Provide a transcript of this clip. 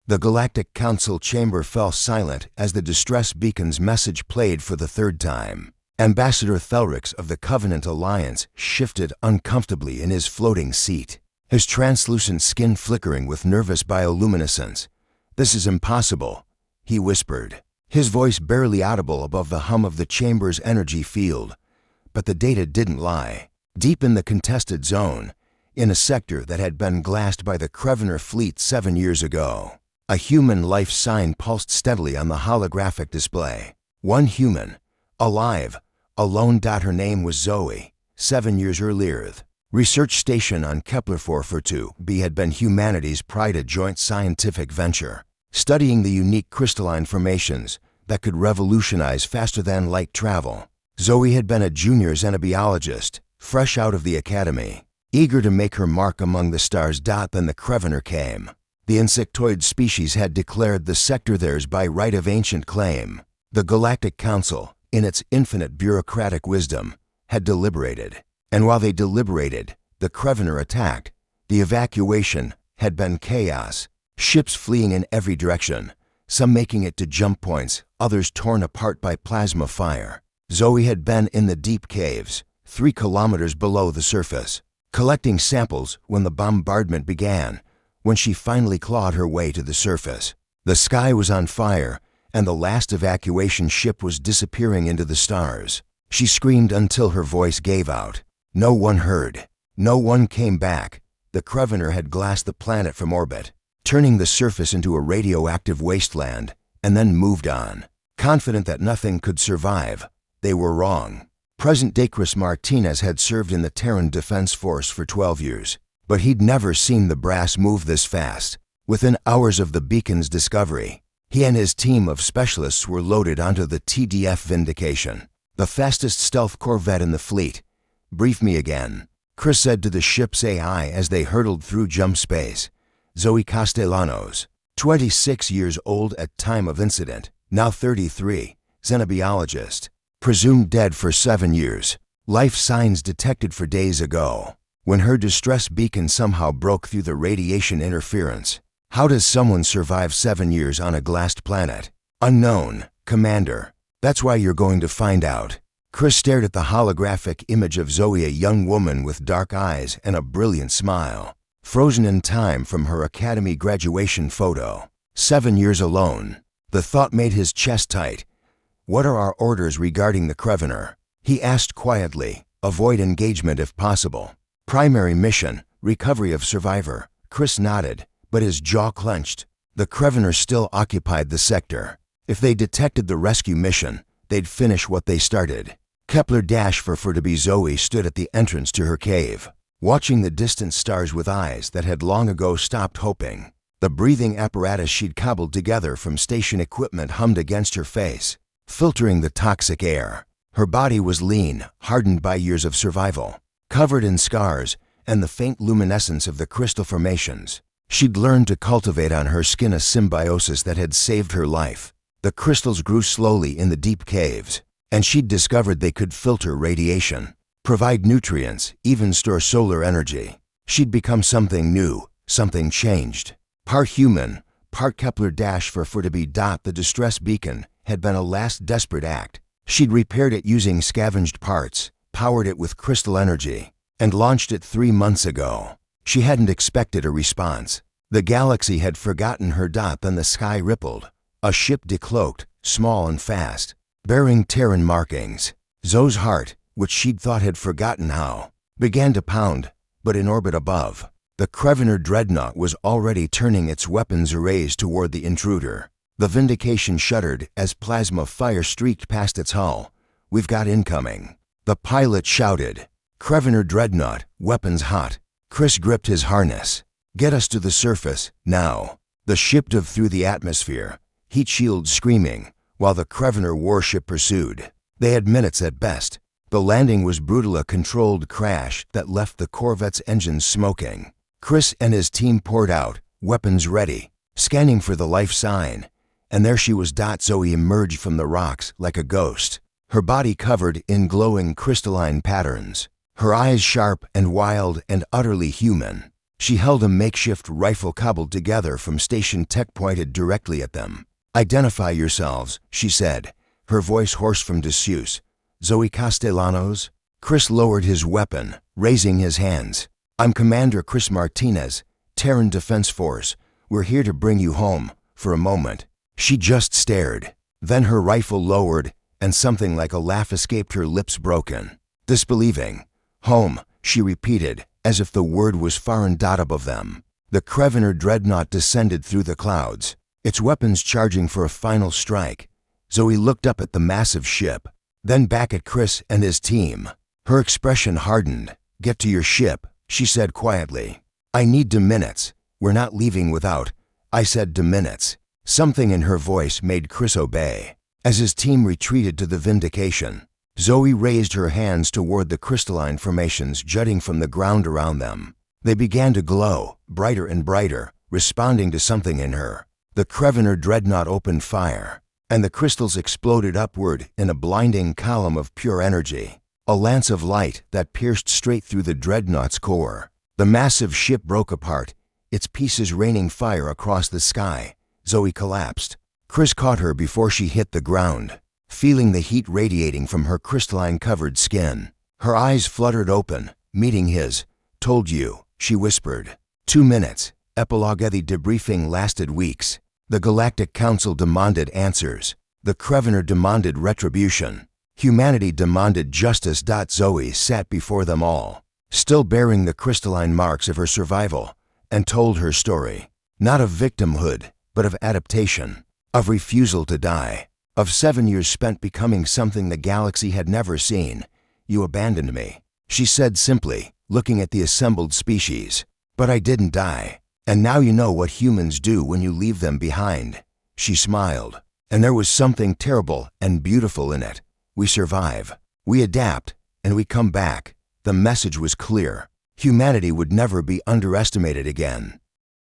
The Galactic Council chamber fell silent as the distress beacon's message played for the third time. Ambassador Thelrix of the Covenant Alliance shifted uncomfortably in his floating seat, his translucent skin flickering with nervous bioluminescence. "This is impossible," he whispered, his voice barely audible above the hum of the chamber's energy field. But the data didn't lie. Deep in the contested zone, in a sector that had been glassed by the Krevener fleet 7 years ago, a human life sign pulsed steadily on the holographic display. One human, alive, alone. Her name was Zoe. 7 years earlier, research station on Kepler 442b had been humanity's pride, a joint scientific venture, studying the unique crystalline formations that could revolutionize faster-than-light travel. Zoe had been a junior xenobiologist, fresh out of the academy, eager to make her mark among the stars. Then the Krevener came. The insectoid species had declared the sector theirs by right of ancient claim. The Galactic Council, in its infinite bureaucratic wisdom, had deliberated. And while they deliberated, the Krevener attacked. The evacuation had been chaos, ships fleeing in every direction, some making it to jump points, others torn apart by plasma fire. Zoe had been in the deep caves, 3 kilometers below the surface, collecting samples when the bombardment began. When she finally clawed her way to the surface, the sky was on fire, and the last evacuation ship was disappearing into the stars. She screamed until her voice gave out. No one heard. No one came back. The Krevener had glassed the planet from orbit, turning the surface into a radioactive wasteland, and then moved on. Confident that nothing could survive, they were wrong. Present-day Chris Martinez had served in the Terran Defense Force for 12 years, but he'd never seen the brass move this fast. Within hours of the beacon's discovery, he and his team of specialists were loaded onto the TDF Vindication, the fastest stealth corvette in the fleet. "Brief me again," Chris said to the ship's AI as they hurtled through jump space. Zoe Castellanos, 26 years old at time of incident, now 33, xenobiologist, presumed dead for 7 years. Life signs detected for days ago, when her distress beacon somehow broke through the radiation interference. How does someone survive 7 years on a glassed planet? Unknown, Commander. That's why you're going to find out. Chris stared at the holographic image of Zoe, a young woman with dark eyes and a brilliant smile, frozen in time from her academy graduation photo. 7 years alone. The thought made his chest tight. "What are our orders regarding the Krevener?" he asked quietly. "Avoid engagement if possible. Primary mission, recovery of survivor." Chris nodded, but his jaw clenched. The Krevener still occupied the sector. If they detected the rescue mission, they'd finish what they started. Kepler-442b Zoe stood at the entrance to her cave, watching the distant stars with eyes that had long ago stopped hoping. The breathing apparatus she'd cobbled together from station equipment hummed against her face, filtering the toxic air. Her body was lean, hardened by years of survival, covered in scars and the faint luminescence of the crystal formations. She'd learned to cultivate on her skin a symbiosis that had saved her life. The crystals grew slowly in the deep caves, and she'd discovered they could filter radiation, provide nutrients, even store solar energy. She'd become something new, something changed. Part human, part Kepler-442b. The distress beacon had been a last desperate act. She'd repaired it using scavenged parts, powered it with crystal energy, and launched it 3 months ago. She hadn't expected a response. The galaxy had forgotten her. Then the sky rippled. A ship decloaked, small and fast, bearing Terran markings. Zoe's heart, which she'd thought had forgotten how, began to pound, but in orbit above, the Krevener dreadnought was already turning its weapons arrays toward the intruder. The Vindication shuddered as plasma fire streaked past its hull. "We've got incoming," the pilot shouted. Krevener dreadnought, weapons hot. Chris gripped his harness. "Get us to the surface, now." The ship dove through the atmosphere, heat shields screaming, while the Krevener warship pursued. They had minutes at best. The landing was brutal, a controlled crash that left the corvette's engines smoking. Chris and his team poured out, weapons ready, scanning for the life sign. And there she was. Zoe emerged from the rocks like a ghost, her body covered in glowing crystalline patterns, her eyes sharp and wild and utterly human. She held a makeshift rifle cobbled together from station tech pointed directly at them. "Identify yourselves," she said, her voice hoarse from disuse. "Zoe Castellanos?" Chris lowered his weapon, raising his hands. "I'm Commander Chris Martinez, Terran Defense Force. We're here to bring you home, for a moment." She just stared. Then her rifle lowered, and something like a laugh escaped her lips broken. Disbelieving. "Home," she repeated, as if the word was far and dot above them. The Krevener dreadnought descended through the clouds, its weapons charging for a final strike. Zoe looked up at the massive ship, then back at Chris and his team. Her expression hardened. "Get to your ship," she said quietly. "I need 2 minutes. We're not leaving without." I said 2 minutes. Something in her voice made Chris obey. As his team retreated to the Vindication, Zoe raised her hands toward the crystalline formations jutting from the ground around them. They began to glow, brighter and brighter, responding to something in her. The Krevener dreadnought opened fire, and the crystals exploded upward in a blinding column of pure energy, a lance of light that pierced straight through the dreadnought's core. The massive ship broke apart, its pieces raining fire across the sky. Zoe collapsed. Chris caught her before she hit the ground, feeling the heat radiating from her crystalline-covered skin. Her eyes fluttered open, meeting his. "Told you," she whispered. 2 minutes. Epilogue. The debriefing lasted weeks. The Galactic Council demanded answers. The Krevener demanded retribution. Humanity demanded justice. Zoe sat before them all, still bearing the crystalline marks of her survival, and told her story. Not of victimhood, but of adaptation, of refusal to die, of 7 years spent becoming something the galaxy had never seen. "You abandoned me," she said simply, looking at the assembled species. "But I didn't die. And now you know what humans do when you leave them behind." She smiled, and there was something terrible and beautiful in it. "We survive. We adapt, and we come back." The message was clear. Humanity would never be underestimated again.